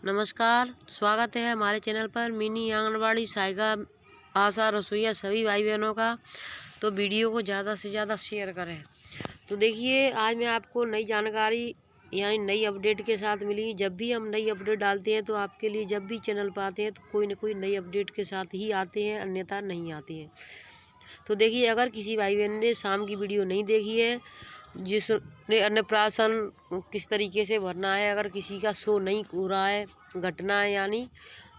नमस्कार, स्वागत है हमारे चैनल पर मिनी आंगनबाड़ी सहायिका आशा रसोइया सभी भाई बहनों का। तो वीडियो को ज़्यादा से ज़्यादा शेयर करें। तो देखिए, आज मैं आपको नई जानकारी यानी नई अपडेट के साथ मिली। जब भी हम नई अपडेट डालते हैं तो आपके लिए जब भी चैनल पर आते हैं तो कोई न कोई नई अपडेट के साथ ही आते हैं, अन्यथा नहीं आते हैं। तो देखिए, अगर किसी भाई बहन ने शाम की वीडियो नहीं देखी है जिसने अन्नप्राशन किस तरीके से भरना है, अगर किसी का शो नहीं हो रहा है घटना है यानी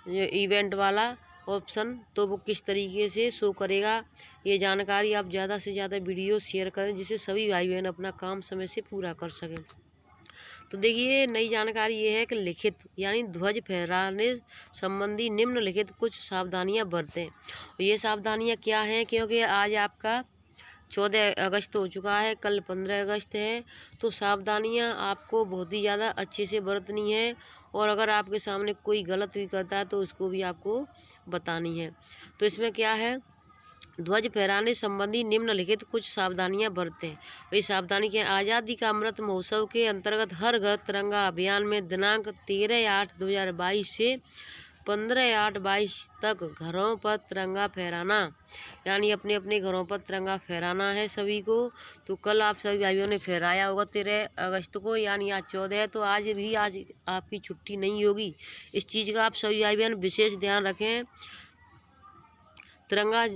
ये इवेंट वाला ऑप्शन, तो वो किस तरीके से शो करेगा, ये जानकारी आप ज़्यादा से ज़्यादा वीडियो शेयर करें जिससे सभी भाई बहन अपना काम समय से पूरा कर सकें। तो देखिए, नई जानकारी ये है कि लिखित यानी ध्वज फहराने संबंधी निम्नलिखित कुछ सावधानियां बरतें। ये सावधानियां क्या हैं, क्योंकि आज आपका 14 अगस्त हो चुका है, कल 15 अगस्त है। तो सावधानियां आपको बहुत ही ज़्यादा अच्छे से बरतनी है, और अगर आपके सामने कोई गलत भी करता है तो उसको भी आपको बतानी है। तो इसमें क्या है, ध्वज फहराने संबंधी निम्नलिखित कुछ सावधानियां बरतें। वही सावधानी के आज़ादी का अमृत महोत्सव के अंतर्गत हर घर तिरंगा अभियान में दिनांक 13/8/2022 से 15/8/22 तक घरों पर तिरंगा फहराना, यानी अपने अपने घरों पर तिरंगा फहराना है सभी को। तो कल आप सभी भाइयों ने फहराया होगा 13 अगस्त को, यानी आज 14 है, तो आज आपकी छुट्टी नहीं होगी। इस चीज़ का आप सभी भाई बहन विशेष ध्यान रखें। तिरंगा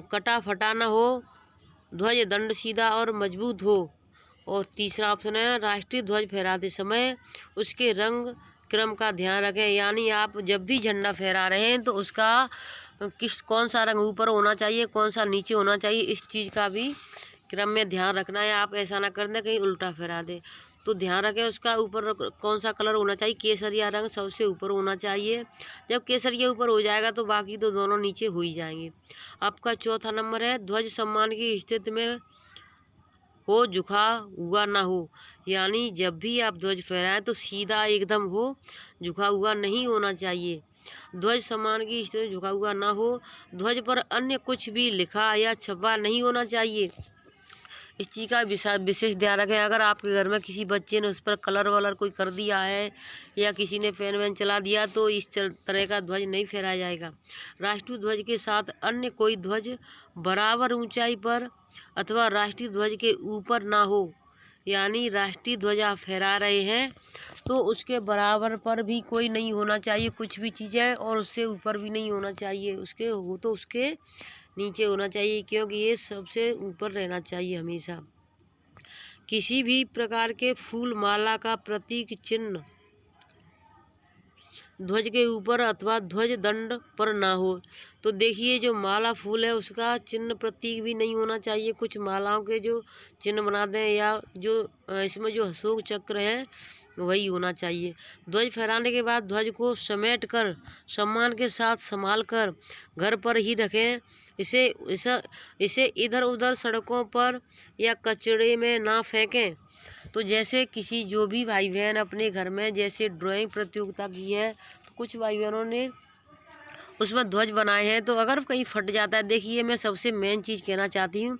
कटा फटा न हो, ध्वज दंड सीधा और मजबूत हो। और तीसरा ऑप्शन है, राष्ट्रीय ध्वज फहराते समय उसके रंग क्रम का ध्यान रखें, यानी आप जब भी झंडा फहरा रहे हैं तो उसका कौन सा रंग ऊपर होना चाहिए, कौन सा नीचे होना चाहिए, इस चीज़ का भी क्रम में ध्यान रखना है। आप ऐसा ना कर दें कहीं उल्टा फहरा दें। तो ध्यान रखें उसका ऊपर कौन सा कलर होना चाहिए, केसरिया रंग सबसे ऊपर होना चाहिए। जब केसरिया ऊपर हो जाएगा तो बाकी तो दोनों नीचे हो ही जाएंगे। आपका चौथा नंबर है, ध्वज सम्मान की स्थिति में हो, झुका हुआ ना हो, यानी जब भी आप ध्वज फहराएं तो सीधा एकदम हो, झुका हुआ नहीं होना चाहिए। ध्वज सम्मान की स्थिति में झुका हुआ ना हो, ध्वज पर अन्य कुछ भी लिखा या छपा नहीं होना चाहिए। इस चीज़ का विशेष ध्यान रखें। अगर आपके घर में किसी बच्चे ने उस पर कलर वलर कोई कर दिया है या किसी ने पेन वैन चला दिया तो इस तरह का ध्वज नहीं फहराया जाएगा। राष्ट्रीय ध्वज के साथ अन्य कोई ध्वज बराबर ऊंचाई पर अथवा राष्ट्रीय ध्वज के ऊपर ना हो, यानी राष्ट्रीय ध्वज आप फहरा रहे हैं तो उसके बराबर पर भी कोई नहीं होना चाहिए कुछ भी चीज़ें, और उससे ऊपर भी नहीं होना चाहिए, उसके नीचे होना चाहिए, क्योंकि ये सबसे ऊपर रहना चाहिए हमेशा। किसी भी प्रकार के फूल माला का प्रतीक चिन्ह ध्वज के ऊपर अथवा ध्वज दंड पर ना हो। तो देखिए, जो माला फूल है उसका चिन्ह प्रतीक भी नहीं होना चाहिए। कुछ मालाओं के जो चिन्ह बनाते हैं या जो इसमें जो अशोक चक्र है वही होना चाहिए। ध्वज फहराने के बाद ध्वज को समेट कर सम्मान के साथ संभाल कर घर पर ही रखें। इसे इधर उधर सड़कों पर या कचरे में ना फेंकें। तो जैसे किसी जो भी भाई बहन अपने घर में जैसे ड्राइंग प्रतियोगिता की है तो कुछ भाई बहनों ने उसमें ध्वज बनाए हैं, तो अगर कहीं फट जाता है, देखिए मैं सबसे मेन चीज़ कहना चाहती हूँ,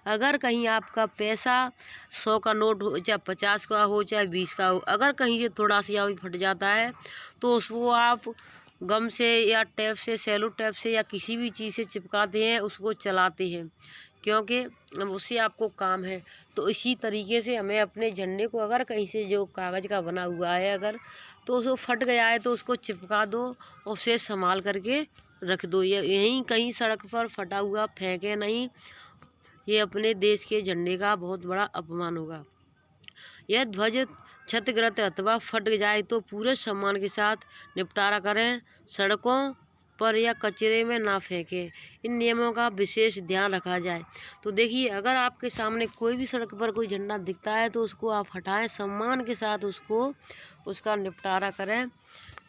अगर कहीं आपका पैसा 100 का नोट हो, चाहे 50 का हो, चाहे 20 का हो, अगर कहीं से थोड़ा सा भी फट जाता है तो उसको आप गम से या टेप से, सेलो टेप से या किसी भी चीज़ से चिपकाते हैं, उसको चलाते हैं, क्योंकि उससे आपको काम है। तो इसी तरीके से हमें अपने झंडे को अगर कहीं से जो कागज़ का बना हुआ है अगर तो उसको फट गया है तो उसको चिपका दो और उसे संभाल करके रख दो। यहीं कहीं सड़क पर फटा हुआ फेंके नहीं, ये अपने देश के झंडे का बहुत बड़ा अपमान होगा। यह ध्वज क्षतिग्रस्त अथवा फट जाए तो पूरे सम्मान के साथ निपटारा करें, सड़कों पर या कचरे में ना फेंकें। इन नियमों का विशेष ध्यान रखा जाए। तो देखिए, अगर आपके सामने कोई भी सड़क पर कोई झंडा दिखता है तो उसको आप हटाएं, सम्मान के साथ उसका निपटारा करें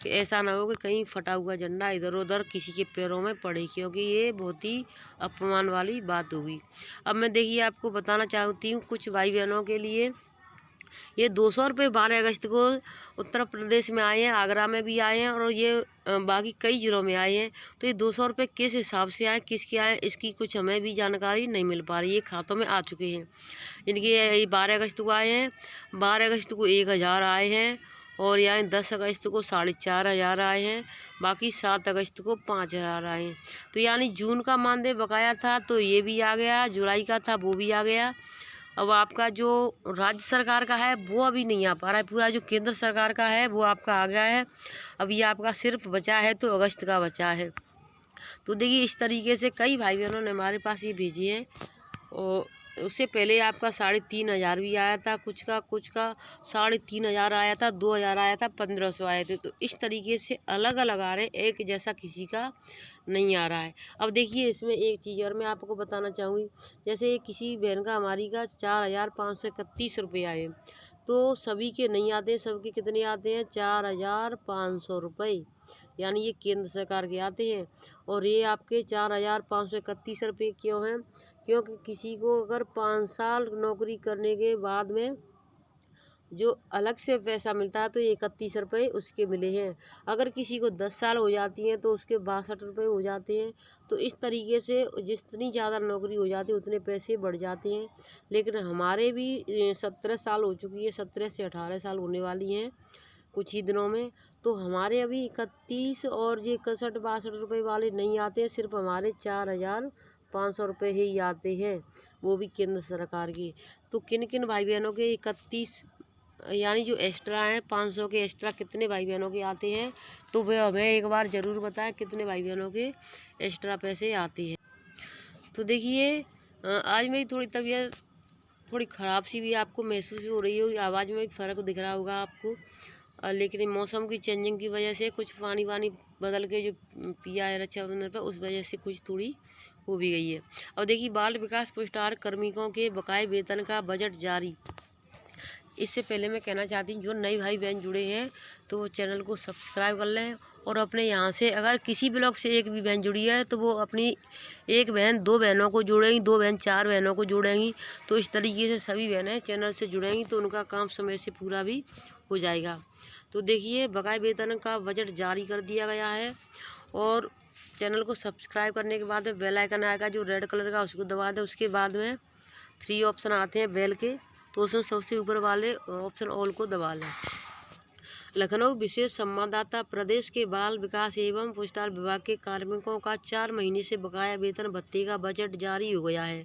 कि ऐसा ना हो कि कहीं फटा हुआ झंडा इधर उधर किसी के पैरों में पड़े, क्योंकि ये बहुत ही अपमान वाली बात होगी। अब मैं देखिए आपको बताना चाहती हूँ कुछ भाई बहनों के लिए ये 200 रुपये 12 अगस्त को उत्तर प्रदेश में आए हैं, आगरा में भी आए हैं और ये बाकी कई ज़िलों में आए हैं। तो ये 200 रुपये किस हिसाब से आए, किसके आए, इसकी कुछ हमें भी जानकारी नहीं मिल पा रही। ये खातों में आ चुके हैं। इनके 12 अगस्त को आए हैं, 12 अगस्त को 1000 आए हैं और यहाँ 10 अगस्त को 4500 आए हैं, बाकी 7 अगस्त को 5000 आए हैं। तो यानी जून का मानदेय बकाया था तो ये भी आ गया, जुलाई का था वो भी आ गया। अब आपका जो राज्य सरकार का है वो अभी नहीं आ पा रहा है, पूरा जो केंद्र सरकार का है वो आपका आ गया है। अब ये आपका सिर्फ बचा है तो अगस्त का बचा है। तो देखिए इस तरीके से कई भाई बहनों ने हमारे पास ये भेजी है। और उससे पहले आपका 3500 भी आया था, कुछ का 3500 आया था, 2000 आया था, 1500 आए थे। तो इस तरीके से अलग अलग आ रहे हैं, एक जैसा किसी का नहीं आ रहा है। अब देखिए इसमें एक चीज़ और मैं आपको बताना चाहूँगी, जैसे किसी बहन का हमारी का 4531 रुपये आए, तो सभी के नहीं आते, सबके कितने आते हैं 4500 रुपये, यानी ये केंद्र सरकार के आते हैं। और ये आपके 4531 रुपये क्यों हैं? क्योंकि किसी को अगर 5 साल नौकरी करने के बाद में जो अलग से पैसा मिलता है तो 31 रुपये उसके मिले हैं। अगर किसी को 10 साल हो जाती हैं तो उसके 62 रुपये हो जाते हैं। तो इस तरीके से जितनी ज़्यादा नौकरी हो जाती है उतने पैसे बढ़ जाते हैं। लेकिन हमारे भी 17 साल हो चुकी है, 17 से 18 साल होने वाली हैं कुछ ही दिनों में। तो हमारे अभी 31 और ये 61-62 रुपये वाले नहीं आते हैं, सिर्फ हमारे 4500 रुपये ही आते हैं, वो भी केंद्र सरकार की। तो किन किन भाई बहनों के 31 यानी जो एक्स्ट्रा हैं 500 के एक्स्ट्रा कितने भाई बहनों के आते हैं, तो वह हमें एक बार ज़रूर बताएं कितने भाई बहनों के एक्स्ट्रा पैसे आते हैं। तो देखिए आज मेरी थोड़ी तबीयत थोड़ी ख़राब सी भी आपको महसूस हो रही होगी, आवाज़ में भी फ़र्क दिख रहा होगा आपको। लेकिन मौसम की चेंजिंग की वजह से कुछ पानी वानी बदल के जो पिया है रक्षाबंधन पर, उस वजह से कुछ थोड़ी हो भी गई है। अब देखिए बाल विकास पुरस्कार कार्मिकों के बकाये वेतन का बजट जारी। इससे पहले मैं कहना चाहती हूँ जो नए भाई बहन जुड़े हैं तो वो चैनल को सब्सक्राइब कर लें। और अपने यहाँ से अगर किसी ब्लॉग से एक भी बहन जुड़ी है तो वो अपनी एक बहन 2 बहनों को जोड़ेंगी, 2 बहन 4 बहनों को जोड़ेंगी। तो इस तरीके से सभी बहनें चैनल से जुड़ेंगी तो उनका काम समय से पूरा भी हो जाएगा। तो देखिए बकाये वेतन का बजट जारी कर दिया गया है। और चैनल को सब्सक्राइब करने के बाद में बेल आइकन आएगा जो रेड कलर का, उसको दबा दें। उसके बाद में 3 ऑप्शन आते हैं बेल के, तो उसमें सबसे ऊपर वाले ऑप्शन ऑल को दबा लें। लखनऊ विशेष संवाददाता, प्रदेश के बाल विकास एवं पुरस्कार विभाग के कार्मिकों का 4 महीने से बकाया वेतन भत्ते का बजट जारी हो गया है।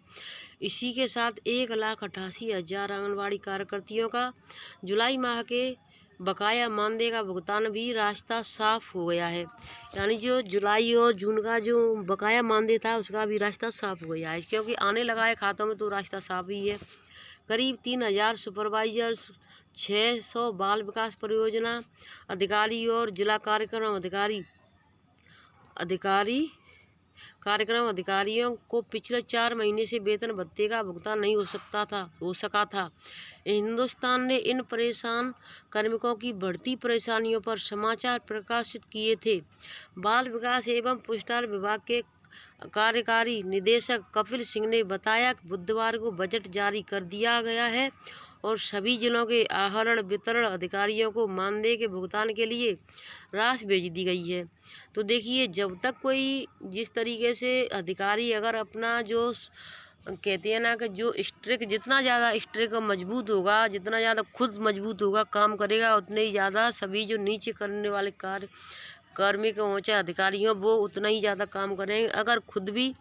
इसी के साथ 1,88,000 आंगनबाड़ी कार्यकर्तियों का जुलाई माह के बकाया मानदेय का भुगतान भी रास्ता साफ हो गया है। यानी जो जुलाई और जून का जो बकाया मानदेय था उसका भी रास्ता साफ हो गया है, क्योंकि आने लगा है खातों में तो रास्ता साफ ही है। करीब 3000 सुपरवाइजर्स, 600 बाल विकास परियोजना अधिकारी और जिला कार्यक्रम अधिकारियों को पिछले 4 महीने से वेतन भत्ते का भुगतान नहीं हो सका था। हिंदुस्तान ने इन परेशान कार्मिकों की बढ़ती परेशानियों पर समाचार प्रकाशित किए थे। बाल विकास एवं पुरस्कार विभाग के कार्यकारी निदेशक कपिल सिंह ने बताया कि बुधवार को बजट जारी कर दिया गया है और सभी जिलों के आहरण वितरण अधिकारियों को मानदेय के भुगतान के लिए राशि भेज दी गई है। तो देखिए जब तक कोई जिस तरीके से अधिकारी अगर अपना जो कहते हैं ना कि जो स्ट्रिक जितना ज़्यादा स्ट्रिक मजबूत होगा, जितना ज़्यादा खुद मजबूत होगा काम करेगा, उतने ही ज़्यादा सभी जो नीचे करने वाले कार्मिक हों चाहे अधिकारी हों वो उतना ही ज़्यादा काम करेंगे। अगर खुद भी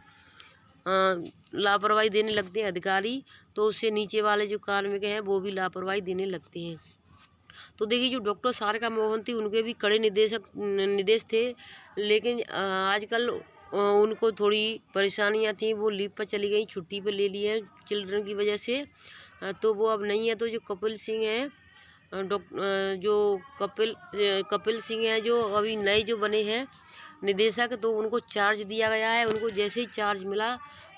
लापरवाही देने लगते हैं अधिकारी तो उससे नीचे वाले जो कार्मिक हैं वो भी लापरवाही देने लगते हैं। तो देखिए जो डॉक्टर सारिका मोहन थी उनके भी कड़े निर्देश थे, लेकिन आजकल उनको थोड़ी परेशानियां थी, वो लीव पर चली गई, छुट्टी पर ले ली है चिल्ड्रन की वजह से, तो वो अब नहीं है। तो जो कपिल सिंह हैं जो कपिल सिंह हैं जो अभी नए जो बने हैं निदेशक, तो उनको चार्ज दिया गया है। उनको जैसे ही चार्ज मिला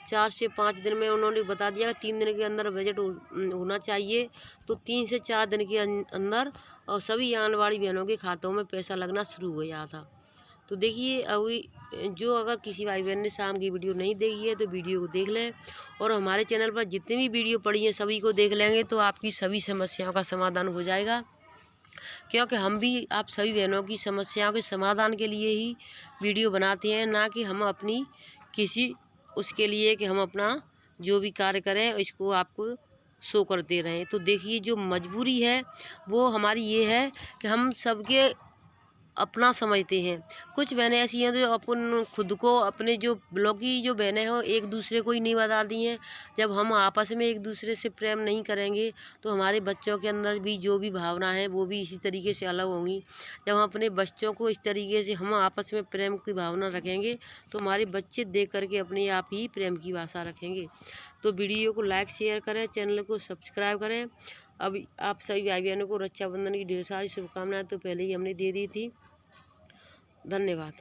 4 से 5 दिन में उन्होंने बता दिया कि 3 दिन के अंदर बजट होना चाहिए। तो 3 से 4 दिन के अंदर और सभी आंगनबाड़ी बहनों के खातों में पैसा लगना शुरू हो गया था। तो देखिए अभी जो अगर किसी भाई बहन ने शाम की वीडियो नहीं देखी है तो वीडियो को देख लें, और हमारे चैनल पर जितनी भी वीडियो पड़ी है सभी को देख लेंगे तो आपकी सभी समस्याओं का समाधान हो जाएगा। क्योंकि हम भी आप सभी बहनों की समस्याओं के समाधान के लिए ही वीडियो बनाते हैं, ना कि हम अपनी किसी उसके लिए कि हम अपना जो भी कार्य करें इसको आपको शो करते रहें। तो देखिए जो मजबूरी है वो हमारी ये है कि हम सबके अपना समझते हैं। कुछ बहनें ऐसी हैं जो अपन खुद को अपने जो ब्लॉक की जो बहनें हो एक दूसरे को ही नहीं बताती हैं। जब हम आपस में एक दूसरे से प्रेम नहीं करेंगे तो हमारे बच्चों के अंदर भी जो भी भावना है वो भी इसी तरीके से अलग होंगी। जब हम अपने बच्चों को इस तरीके से हम आपस में प्रेम की भावना रखेंगे तो हमारे बच्चे देख करके अपने आप ही प्रेम की भाषा रखेंगे। तो वीडियो को लाइक शेयर करें, चैनल को सब्सक्राइब करें। अब आप सभी भाई बहनों को रक्षाबंधन की ढेर सारी शुभकामनाएं तो पहले ही हमने दे दी थी। धन्यवाद।